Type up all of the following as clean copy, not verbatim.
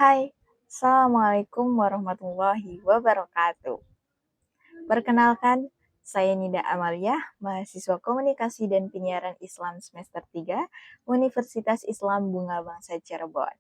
Hai, Assalamualaikum warahmatullahi wabarakatuh. Perkenalkan, saya Nida Amalia, mahasiswa Komunikasi dan Penyiaran Islam semester 3, Universitas Islam Bunga Bangsa Cirebon.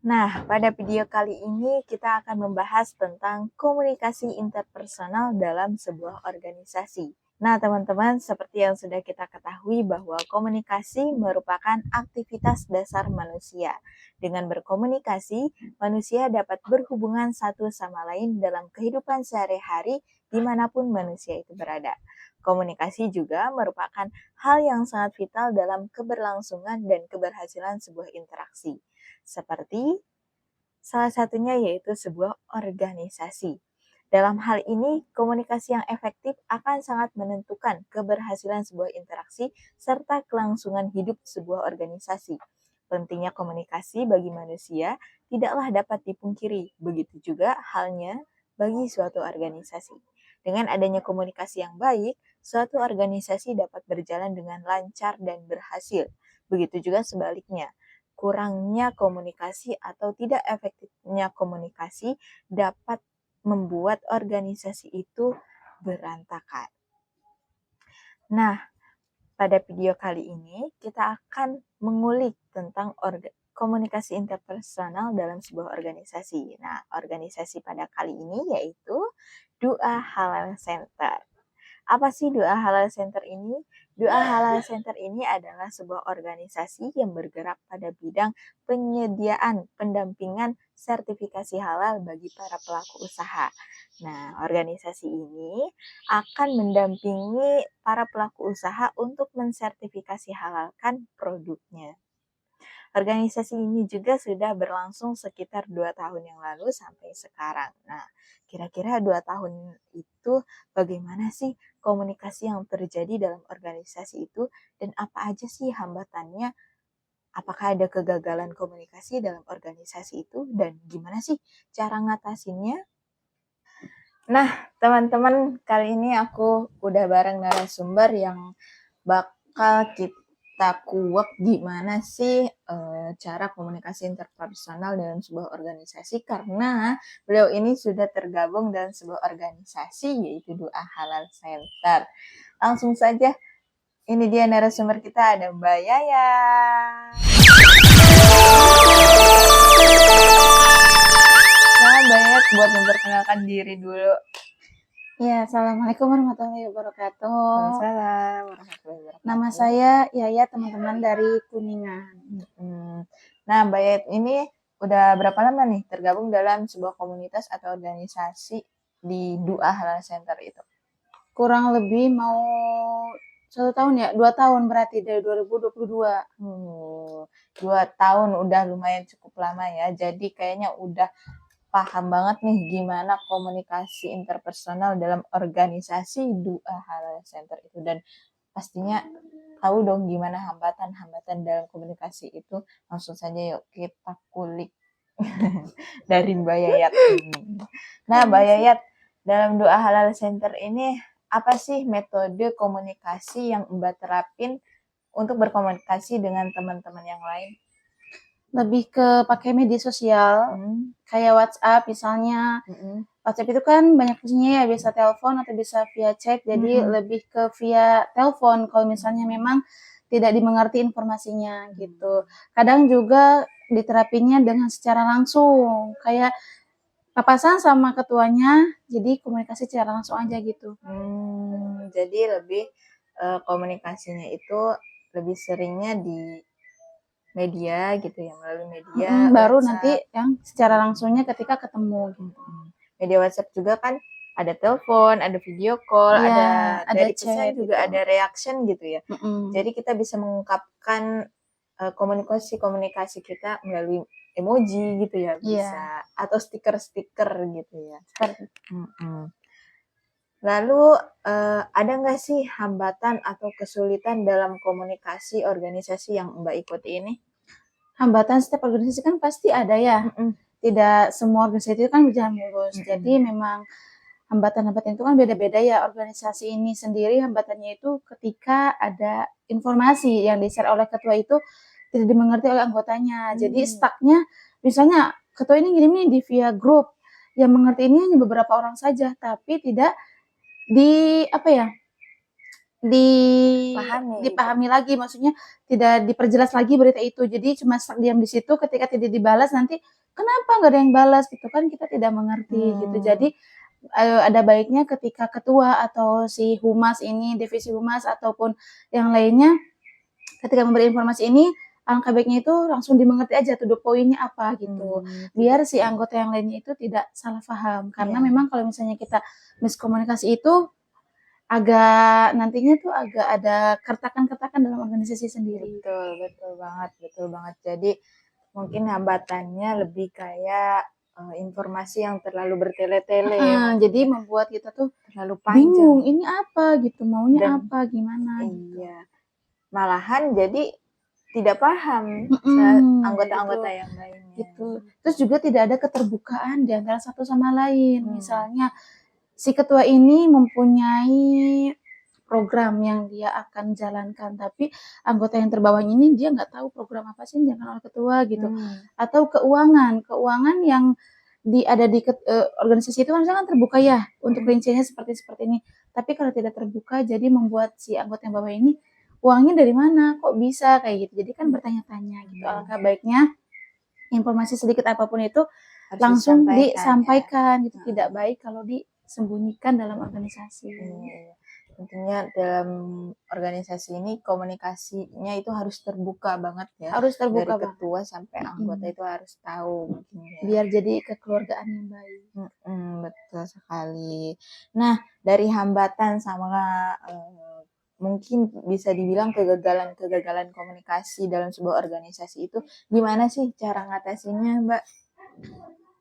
Nah, pada video kali ini kita akan membahas tentang komunikasi interpersonal dalam sebuah organisasi. Nah, teman-teman, seperti yang sudah kita ketahui bahwa komunikasi merupakan aktivitas dasar manusia. Dengan berkomunikasi, manusia dapat berhubungan satu sama lain dalam kehidupan sehari-hari dimanapun manusia itu berada. Komunikasi juga merupakan hal yang sangat vital dalam keberlangsungan dan keberhasilan sebuah interaksi. Seperti salah satunya yaitu sebuah organisasi. Dalam hal ini, komunikasi yang efektif akan sangat menentukan keberhasilan sebuah interaksi serta kelangsungan hidup sebuah organisasi. Pentingnya komunikasi bagi manusia tidaklah dapat dipungkiri, begitu juga halnya bagi suatu organisasi. Dengan adanya komunikasi yang baik, suatu organisasi dapat berjalan dengan lancar dan berhasil. Begitu juga sebaliknya, kurangnya komunikasi atau tidak efektifnya komunikasi dapat membuat organisasi itu berantakan. Nah, pada video kali ini kita akan mengulik tentang komunikasi interpersonal dalam sebuah organisasi. Nah, organisasi pada kali ini yaitu Du'a Halal Center. Apa sih Du'a Halal Center ini? Du'a Halal Center ini adalah sebuah organisasi yang bergerak pada bidang penyediaan pendampingan sertifikasi halal bagi para pelaku usaha. Nah, organisasi ini akan mendampingi para pelaku usaha untuk mensertifikasi halalkan produknya. Organisasi ini juga sudah berlangsung sekitar 2 tahun yang lalu sampai sekarang. Nah, kira-kira 2 tahun itu bagaimana sih komunikasi yang terjadi dalam organisasi itu dan apa aja sih hambatannya? Apakah ada kegagalan komunikasi dalam organisasi itu dan gimana sih cara ngatasinnya? Nah, teman-teman, kali ini aku udah bareng narasumber yang bakal kita kuak gimana sih cara komunikasi interpersonal dalam sebuah organisasi karena beliau ini sudah tergabung dalam sebuah organisasi yaitu Du'a Halal Center. Langsung saja, ini dia narasumber kita, ada Mbak Yaya. Nah, Mbak Yaya buat memperkenalkan diri dulu. Ya, Assalamualaikum warahmatullahi wabarakatuh. Waalaikumsalam warahmatullahi wabarakatuh. Nama saya Yaya, teman-teman dari Kuningan. Nah, Mbak Yaya ini udah berapa lama nih tergabung dalam sebuah komunitas atau organisasi di Du'a Halal Center itu? Kurang lebih mau 1 tahun ya, 2 tahun berarti dari 2022. 2 tahun udah lumayan cukup lama ya. Jadi kayaknya udah paham banget nih gimana komunikasi interpersonal dalam organisasi Du'a Halal Center itu dan pastinya tahu dong gimana hambatan-hambatan dalam komunikasi itu. Langsung saja yuk kita kulik dari Mbak Yayat ini. Nah, Mbak Yayat, dalam Du'a Halal Center ini apa sih metode komunikasi yang Mbak terapin untuk berkomunikasi dengan teman-teman yang lain? Lebih ke pakai media sosial, kayak WhatsApp misalnya. WhatsApp itu kan banyak fungsinya ya, bisa telepon atau bisa via chat, jadi lebih ke via telepon kalau misalnya memang tidak dimengerti informasinya gitu. Kadang juga diterapinya dengan secara langsung, kayak papasan sama ketuanya, jadi komunikasi secara langsung aja gitu. Jadi lebih komunikasinya itu lebih seringnya di media gitu ya, melalui media baru WhatsApp. nanti yang secara langsungnya ketika ketemu gitu. Media WhatsApp juga kan ada telepon, ada video call, Ya, ada dari chat pesan juga gitu. ada reaction gitu ya. Jadi kita bisa mengungkapkan komunikasi kita melalui emoji gitu ya, bisa atau stiker-stiker gitu ya. Lalu ada nggak sih hambatan atau kesulitan dalam komunikasi organisasi yang Mbak ikuti ini? Hambatan setiap organisasi kan pasti ada ya. Tidak semua organisasi itu kan berjalan mulus. Jadi memang hambatan-hambatan itu kan beda-beda ya. Organisasi ini sendiri hambatannya itu ketika ada informasi yang di-share oleh ketua itu tidak dimengerti oleh anggotanya. Jadi stuck-nya misalnya ketua ini ngirim nih di via grup, yang mengerti ini hanya beberapa orang saja, tapi tidak dipahami lagi, maksudnya tidak diperjelas lagi berita itu. Jadi cuma stuck diam di situ, ketika tidak dibalas nanti kenapa nggak ada yang balas gitu kan, kita tidak mengerti gitu. Jadi ada baiknya ketika ketua atau si humas ini, divisi humas ataupun yang lainnya ketika memberi informasi ini, alangkah baiknya itu langsung dimengerti aja tuh poinnya apa gitu. Biar si anggota yang lainnya itu tidak salah paham. Karena memang kalau misalnya kita miskomunikasi itu nantinya tuh agak ada keretakan-keretakan dalam organisasi sendiri. Betul banget. Jadi mungkin hambatannya lebih kayak informasi yang terlalu bertele-tele. Jadi membuat kita tuh terlalu panjang. Bingung, ini apa gitu, maunya apa, gimana gitu. Malahan jadi tidak paham anggota-anggota yang lainnya. Gitu. Terus juga tidak ada keterbukaan di antara satu sama lain. Misalnya si ketua ini mempunyai program yang dia akan jalankan, tapi anggota yang terbawahnya ini dia nggak tahu program apa sih yang dijalankan oleh ketua gitu. Atau keuangan yang ada di organisasi itu kan misalkan terbuka ya untuk rinciannya seperti ini. Tapi kalau tidak terbuka, jadi membuat si anggota yang bawah ini uangnya dari mana, kok bisa kayak gitu. Jadi kan bertanya-tanya gitu. Alangkah baiknya informasi sedikit apapun itu harus langsung disampaikan gitu. Tidak baik kalau disembunyikan dalam organisasi. Tentunya dalam organisasi ini komunikasinya itu harus terbuka banget ya. Harus terbuka dari ketua sampai anggota itu harus tahu. Biar jadi kekeluargaan yang baik. Betul sekali. Nah, dari hambatan sama mungkin bisa dibilang kegagalan komunikasi dalam sebuah organisasi itu gimana sih cara ngatasinnya, Mbak?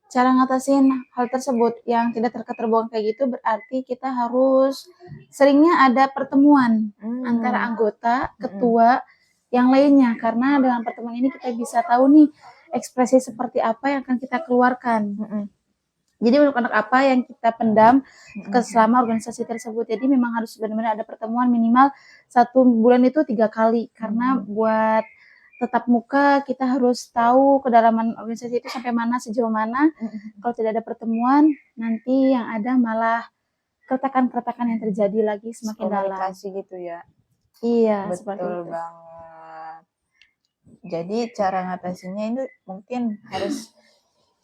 Cara ngatasin hal tersebut yang tidak terketerbukaan kayak gitu berarti kita harus seringnya ada pertemuan antara anggota, ketua, yang lainnya. Karena dengan pertemuan ini kita bisa tahu nih ekspresi seperti apa yang akan kita keluarkan. Jadi unek-unek apa yang kita pendam selama organisasi tersebut. Jadi memang harus benar-benar ada pertemuan minimal 1 bulan itu 3 kali. Karena buat tetap muka kita harus tahu kedalaman organisasi itu sampai mana, sejauh mana. Kalau tidak ada pertemuan, nanti yang ada malah keretakan-keretakan yang terjadi lagi semakin dalam. Komunikasi gitu ya. Iya, betul banget. Jadi cara ngatasinnya itu mungkin harus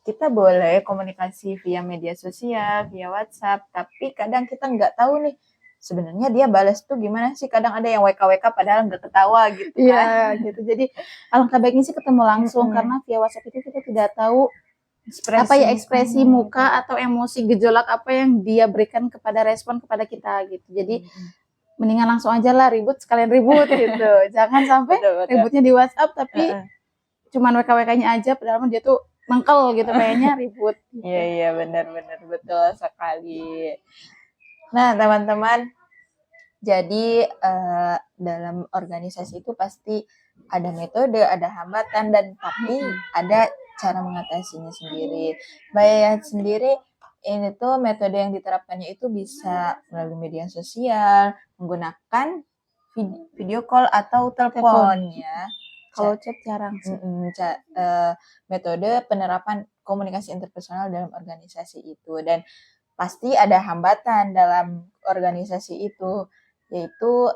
kita boleh komunikasi via media sosial, via WhatsApp, tapi kadang kita nggak tahu nih sebenarnya dia balas tuh gimana sih. Kadang ada yang WK padahal nggak ketawa gitu kan. Iya gitu. Jadi alangkah baiknya sih ketemu langsung karena via WhatsApp itu kita tidak tahu ekspresi muka atau emosi gejolak apa yang dia berikan kepada respon kepada kita gitu. Jadi mendingan langsung aja lah sekalian ribut gitu. Jangan sampai ributnya di WhatsApp tapi cuman WK-nya aja padahal dia tuh mengkel gitu kayaknya ribut. Iya benar betul sekali. Nah teman-teman, jadi dalam organisasi itu pasti ada metode, ada hambatan, dan tapi ada cara mengatasinya sendiri. Mbak Yayat sendiri, ini tuh metode yang diterapkannya itu bisa melalui media sosial, menggunakan video call atau telepon ya. Kalau chat jarang sih. Metode penerapan komunikasi interpersonal dalam organisasi itu, dan pasti ada hambatan dalam organisasi itu, yaitu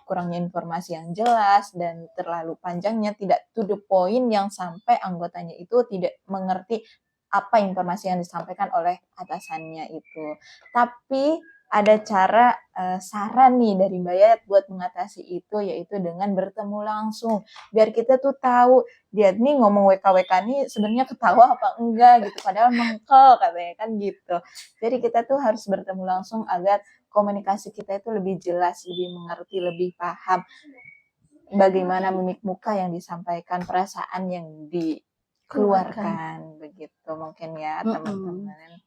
kurangnya informasi yang jelas dan terlalu panjangnya, tidak to the point yang sampai anggotanya itu tidak mengerti apa informasi yang disampaikan oleh atasannya itu. Tapi ada cara saran nih dari Mbak Yayat buat mengatasi itu, yaitu dengan bertemu langsung. Biar kita tuh tahu dia nih ngomong WK nih sebenarnya ketawa apa enggak gitu, padahal mengkel katanya kan gitu. Jadi kita tuh harus bertemu langsung agar komunikasi kita itu lebih jelas, lebih mengerti, lebih paham bagaimana mimik muka yang disampaikan, perasaan yang dikeluarkan begitu mungkin ya teman-teman.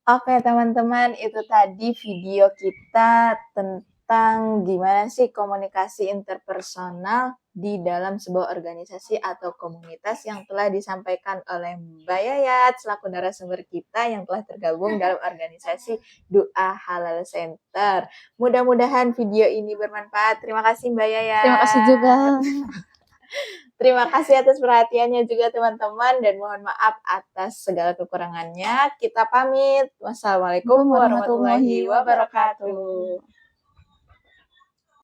Oke teman-teman, itu tadi video kita tentang gimana sih komunikasi interpersonal di dalam sebuah organisasi atau komunitas yang telah disampaikan oleh Mbak Yayat selaku narasumber kita yang telah tergabung dalam organisasi Doa Halal Center. Mudah-mudahan video ini bermanfaat. Terima kasih Mbak Yayat. Terima kasih juga. Terima kasih atas perhatiannya juga teman-teman dan mohon maaf atas segala kekurangannya. Kita pamit. Wassalamualaikum warahmatullahi wabarakatuh.